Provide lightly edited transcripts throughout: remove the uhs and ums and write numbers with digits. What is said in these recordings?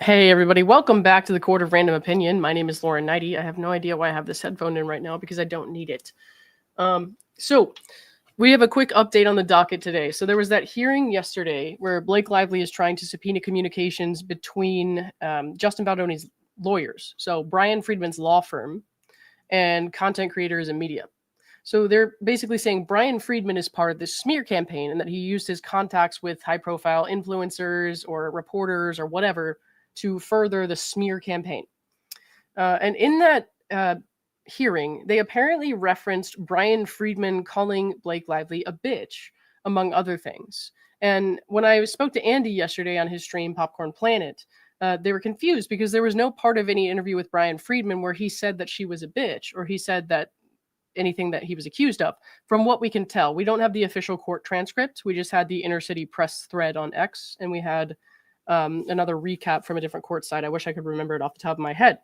Hey everybody, welcome back to the Court of Random Opinion. My name is Lauren Neidigh. I have no idea why I have this headphone in right now because I don't need it. So we have a quick update on the docket today. So there was that hearing yesterday where Blake Lively is trying to subpoena communications between Justin Baldoni's lawyers, so Bryan Freedman's law firm, and content creators and media. So they're basically saying Bryan Freedman is part of this smear campaign and that he used his contacts with high-profile influencers or reporters or whatever to further the smear campaign. And in that hearing, they apparently referenced Bryan Freedman calling Blake Lively a bitch, among other things. And when I spoke to Andy yesterday on his stream, Popcorn Planet, they were confused because there was no part of any interview with Bryan Freedman where he said that she was a bitch or he said that anything that he was accused of. From what we can tell, we don't have the official court transcript. We just had the inner city press thread on X, and we had another recap from a different court site. I wish I could remember it off the top of my head.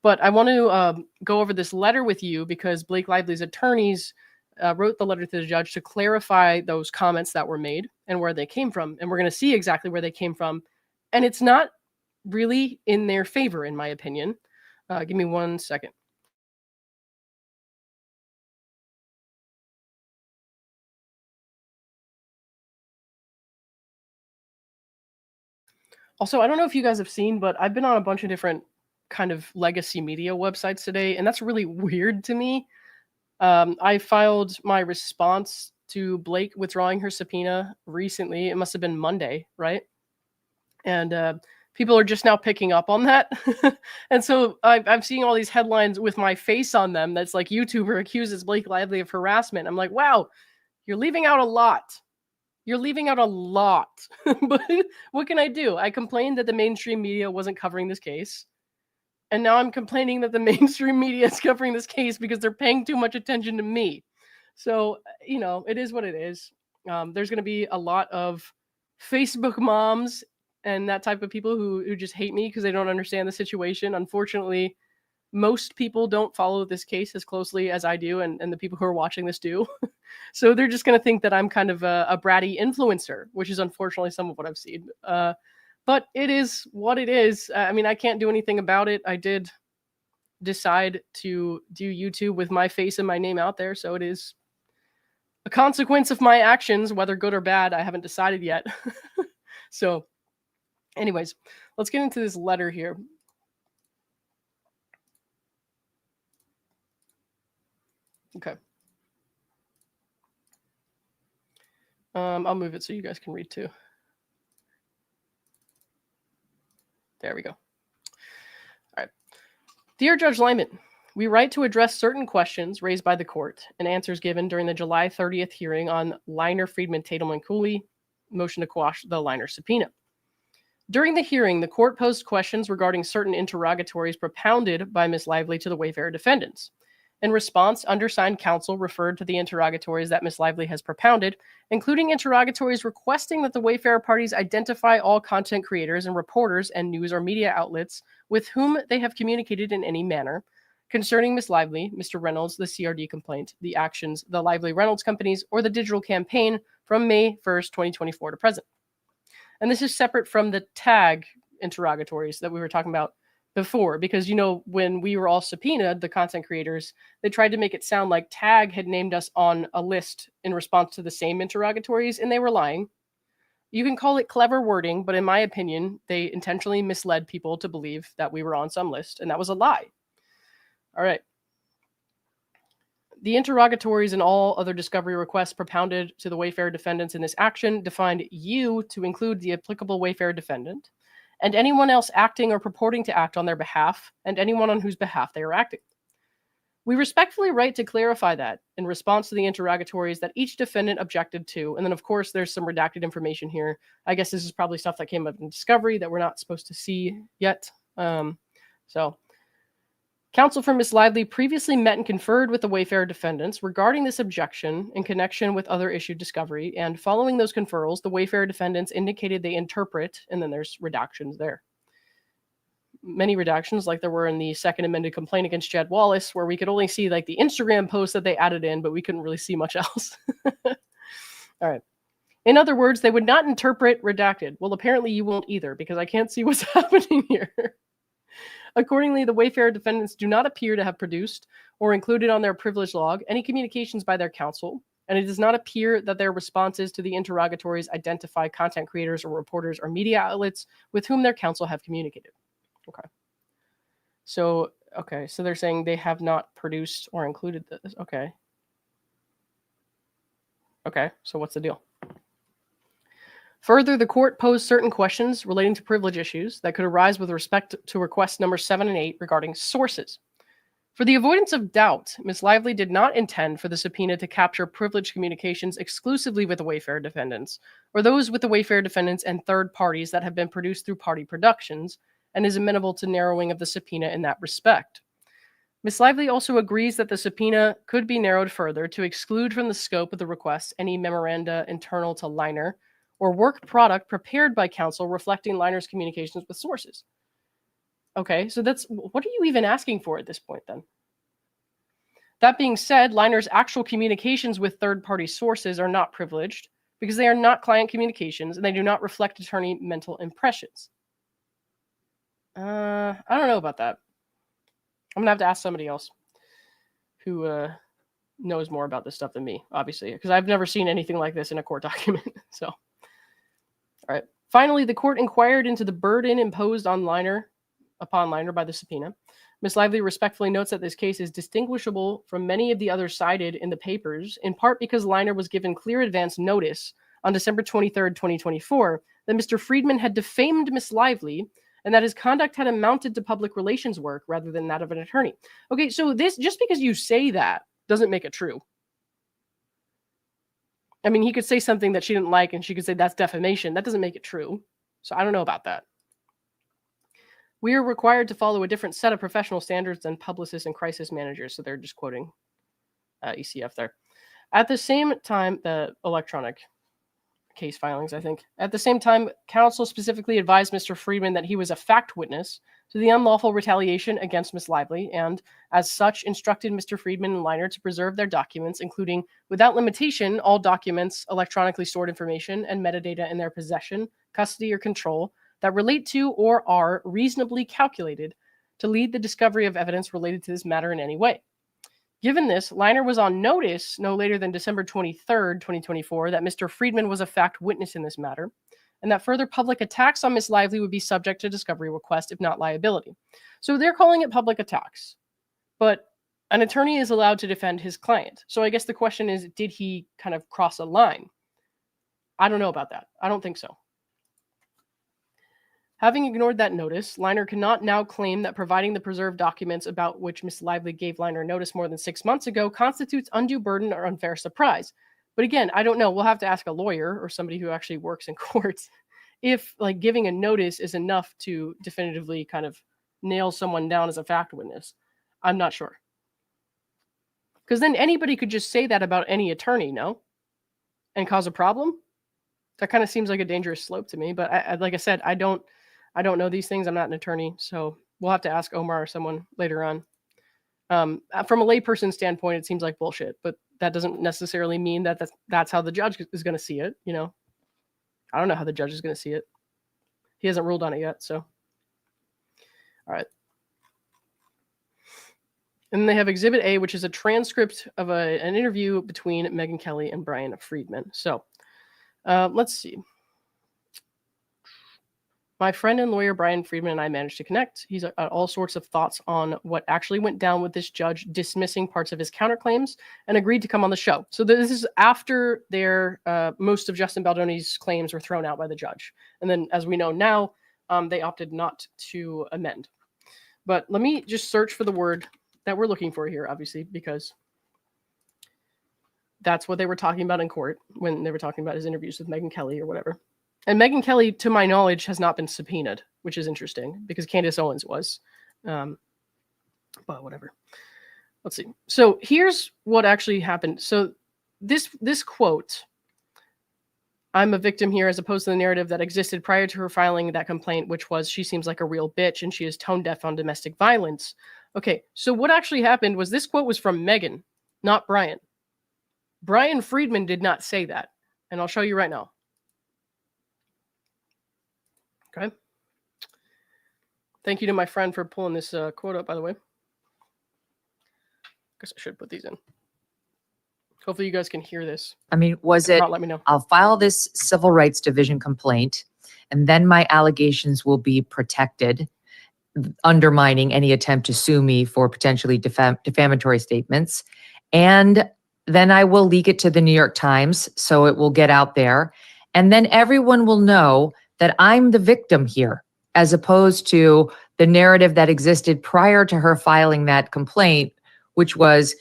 But I want to go over this letter with you because Blake Lively's attorneys wrote the letter to the judge to clarify those comments that were made and where they came from. And we're going to see exactly where they came from. And it's not really in their favor, in my opinion. Give me 1 second. Also, I don't know if you guys have seen, but I've been on a bunch of different kind of legacy media websites today, and that's really weird to me. I filed my response to Blake withdrawing her subpoena recently. It must have been Monday, right? And people are just now picking up on that. And so I'm seeing all these headlines with my face on them that's like, YouTuber accuses Blake Lively of harassment. I'm like, wow, you're leaving out a lot. You're leaving out a lot. But what can I do? I complained that the mainstream media wasn't covering this case. And now I'm complaining that the mainstream media is covering this case because they're paying too much attention to me. So, you know, it is what it is. There's going to be a lot of Facebook moms and that type of people who just hate me because they don't understand the situation. Unfortunately, most people don't follow this case as closely as I do, and the people who are watching this do. So they're just going to think that I'm kind of a bratty influencer, which is unfortunately some of what I've seen. But it is what it is. I mean, I can't do anything about it. I did decide to do YouTube with my face and my name out there, so it is a consequence of my actions, whether good or bad. I haven't decided yet. So anyways, let's get into this letter here. Okay. I'll move it so you guys can read too. There we go. All right. Dear Judge Lyman, we write to address certain questions raised by the court and answers given during the July 30th hearing on Liner, Freedman, Tatum, and Cooley motion to quash the Liner subpoena. During the hearing, the court posed questions regarding certain interrogatories propounded by Ms. Lively to the Wayfarer defendants. In response, undersigned counsel referred to the interrogatories that Ms. Lively has propounded, including interrogatories requesting that the Wayfarer parties identify all content creators and reporters and news or media outlets with whom they have communicated in any manner concerning Ms. Lively, Mr. Reynolds, the CRD complaint, the actions, the Lively Reynolds companies, or the digital campaign from May 1st, 2024 to present. And this is separate from the tag interrogatories that we were talking about before, because, you know, when we were all subpoenaed, the content creators, they tried to make it sound like Tag had named us on a list in response to the same interrogatories, and they were lying. You can call it clever wording, but in my opinion, they intentionally misled people to believe that we were on some list, and that was a lie. All right. The interrogatories and all other discovery requests propounded to the Wayfarer defendants in this action defined you to include the applicable Wayfarer defendant, and anyone else acting or purporting to act on their behalf, and anyone on whose behalf they are acting. We respectfully write to clarify that in response to the interrogatories that each defendant objected to. And then, of course, there's some redacted information here. I guess this is probably stuff that came up in discovery that we're not supposed to see yet. Counsel for Ms. Lively previously met and conferred with the Wayfarer defendants regarding this objection in connection with other issued discovery, and following those conferrals, the Wayfarer defendants indicated they interpret, and then there's redactions there. Many redactions, like there were in the second amended complaint against Jed Wallace, where we could only see like the Instagram post that they added in, but we couldn't really see much else. All right. In other words, they would not interpret redacted. Well, apparently you won't either, because I can't see what's happening here. Accordingly, the Wayfarer defendants do not appear to have produced or included on their privilege log any communications by their counsel, and it does not appear that their responses to the interrogatories identify content creators or reporters or media outlets with whom their counsel have communicated. Okay. So they're saying they have not produced or included this. Okay. So what's the deal? Further, the court posed certain questions relating to privilege issues that could arise with respect to request number 7 and 8 regarding sources. For the avoidance of doubt, Ms. Lively did not intend for the subpoena to capture privileged communications exclusively with the Wayfarer defendants, or those with the Wayfarer defendants and third parties that have been produced through party productions, and is amenable to narrowing of the subpoena in that respect. Ms. Lively also agrees that the subpoena could be narrowed further to exclude from the scope of the request any memoranda internal to Liner or work product prepared by counsel reflecting Liner's communications with sources. Okay, so what are you even asking for at this point then? That being said, Liner's actual communications with third-party sources are not privileged because they are not client communications and they do not reflect attorney mental impressions. I don't know about that. I'm going to have to ask somebody else who knows more about this stuff than me, obviously, because I've never seen anything like this in a court document. So, all right. Finally, the court inquired into the burden imposed on upon Liner by the subpoena. Ms. Lively respectfully notes that this case is distinguishable from many of the others cited in the papers, in part because Liner was given clear advance notice on December 23rd, 2024, that Mr. Freedman had defamed Ms. Lively and that his conduct had amounted to public relations work rather than that of an attorney. Okay, so this, just because you say that doesn't make it true. I mean, he could say something that she didn't like and she could say that's defamation. That doesn't make it true. So I don't know about that. We are required to follow a different set of professional standards than publicists and crisis managers. So they're just quoting ECF there. At the same time, the electronic case filings, I think. At the same time, counsel specifically advised Mr. Freedman that he was a fact witness to the unlawful retaliation against Ms. Lively, and as such instructed Mr. Freedman and Liner to preserve their documents, including, without limitation, all documents, electronically stored information, and metadata in their possession, custody, or control that relate to or are reasonably calculated to lead the discovery of evidence related to this matter in any way. Given this, Liner was on notice no later than December 23rd, 2024, that Mr. Freedman was a fact witness in this matter, and that further public attacks on Ms. Lively would be subject to discovery request, if not liability. So they're calling it public attacks, but an attorney is allowed to defend his client. So I guess the question is, did he kind of cross a line? I don't know about that. I don't think so. Having ignored that notice, Liner cannot now claim that providing the preserved documents about which Ms. Lively gave Liner notice more than 6 months ago constitutes undue burden or unfair surprise. But again, I don't know. We'll have to ask a lawyer or somebody who actually works in courts if like giving a notice is enough to definitively kind of nail someone down as a fact witness. I'm not sure. Because then anybody could just say that about any attorney, no? And cause a problem? That kind of seems like a dangerous slope to me. But like I said, I don't know these things. I'm not an attorney, so we'll have to ask Omar or someone later on. From a layperson standpoint, it seems like bullshit, but that doesn't necessarily mean that that's how the judge is going to see it. You know, I don't know how the judge is going to see it. He hasn't ruled on it yet. So, all right. And then they have Exhibit A, which is a transcript of an interview between Megyn Kelly and Bryan Freedman. So let's see. My friend and lawyer Bryan Freedman and I managed to connect. He's got all sorts of thoughts on what actually went down with this judge dismissing parts of his counterclaims and agreed to come on the show. So this is after most of Justin Baldoni's claims were thrown out by the judge. And then, as we know now, they opted not to amend. But let me just search for the word that we're looking for here, obviously, because that's what they were talking about in court when they were talking about his interviews with Megyn Kelly or whatever. And Megyn Kelly, to my knowledge, has not been subpoenaed, which is interesting because Candace Owens was. But whatever. Let's see. So here's what actually happened. So this quote, I'm a victim here, as opposed to the narrative that existed prior to her filing that complaint, which was she seems like a real bitch and she is tone deaf on domestic violence. Okay, so what actually happened was this quote was from Megyn, not Bryan. Bryan Freedman did not say that. And I'll show you right now. Okay. Thank you to my friend for pulling this quote up, by the way. Guess I should put these in. Hopefully you guys can hear this. I mean, was it, not, let me know. I'll file this Civil Rights Division complaint, and then my allegations will be protected, undermining any attempt to sue me for potentially defamatory statements. And then I will leak it to the New York Times so it will get out there. And then everyone will know that I'm the victim here, as opposed to the narrative that existed prior to her filing that complaint, which was,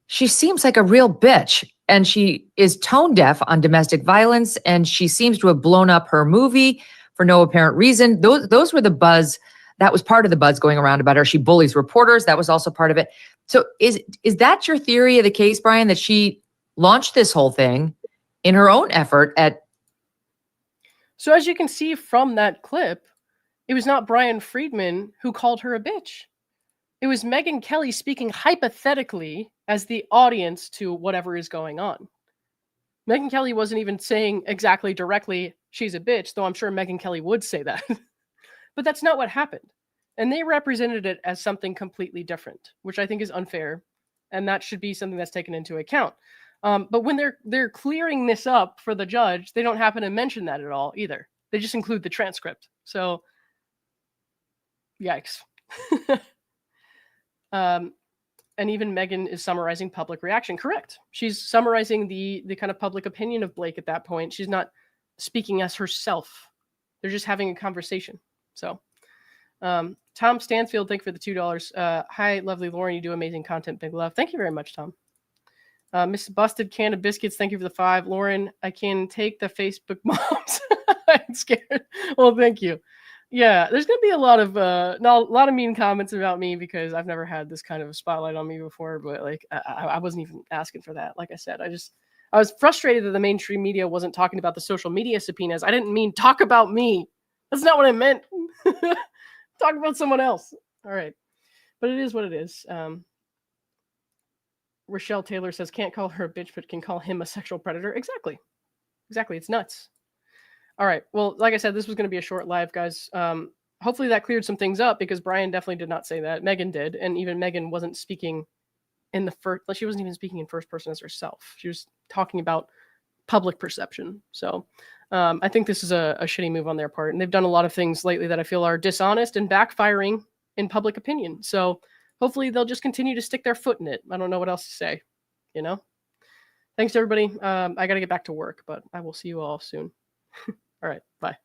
she seems like a real bitch and she is tone deaf on domestic violence and she seems to have blown up her movie for no apparent reason. Those were the buzz. That was part of the buzz going around about her. She bullies reporters. That was also part of it. So is that your theory of the case, Bryan, that she launched this whole thing in her own effort at... So as you can see from that clip, it was not Bryan Freedman who called her a bitch. It was Megyn Kelly speaking hypothetically as the audience to whatever is going on. Megyn Kelly wasn't even saying exactly directly, she's a bitch, though I'm sure Megyn Kelly would say that. But that's not what happened. And they represented it as something completely different, which I think is unfair. And that should be something that's taken into account. But when they're clearing this up for the judge, they don't happen to mention that at all either. They just include the transcript. So, yikes. And even Megyn is summarizing public reaction. Correct. She's summarizing the kind of public opinion of Blake at that point. She's not speaking as herself. They're just having a conversation. So, Tom Stansfield, thank you for the $2. Hi, lovely Lauren. You do amazing content. Big love. Thank you very much, Tom. Miss Busted Can of Biscuits, thank you for the 5. Lauren, I can take the Facebook moms. I'm scared. Well, thank you. Yeah, there's gonna be a lot of mean comments about me because I've never had this kind of a spotlight on me before. But like, I wasn't even asking for that. Like I said, I was frustrated that the mainstream media wasn't talking about the social media subpoenas. I didn't mean talk about me. That's not what I meant. Talk about someone else. All right, but it is what it is. Rochelle Taylor says, can't call her a bitch, but can call him a sexual predator. Exactly. It's nuts. All right. Well, like I said, this was going to be a short live, guys. Hopefully that cleared some things up because Bryan definitely did not say that. Megyn did. And even Megyn wasn't speaking in the first, she wasn't even speaking in first person as herself. She was talking about public perception. So I think this is a shitty move on their part. And they've done a lot of things lately that I feel are dishonest and backfiring in public opinion. So hopefully they'll just continue to stick their foot in it. I don't know what else to say, you know? Thanks, everybody. I got to get back to work, but I will see you all soon. All right. Bye.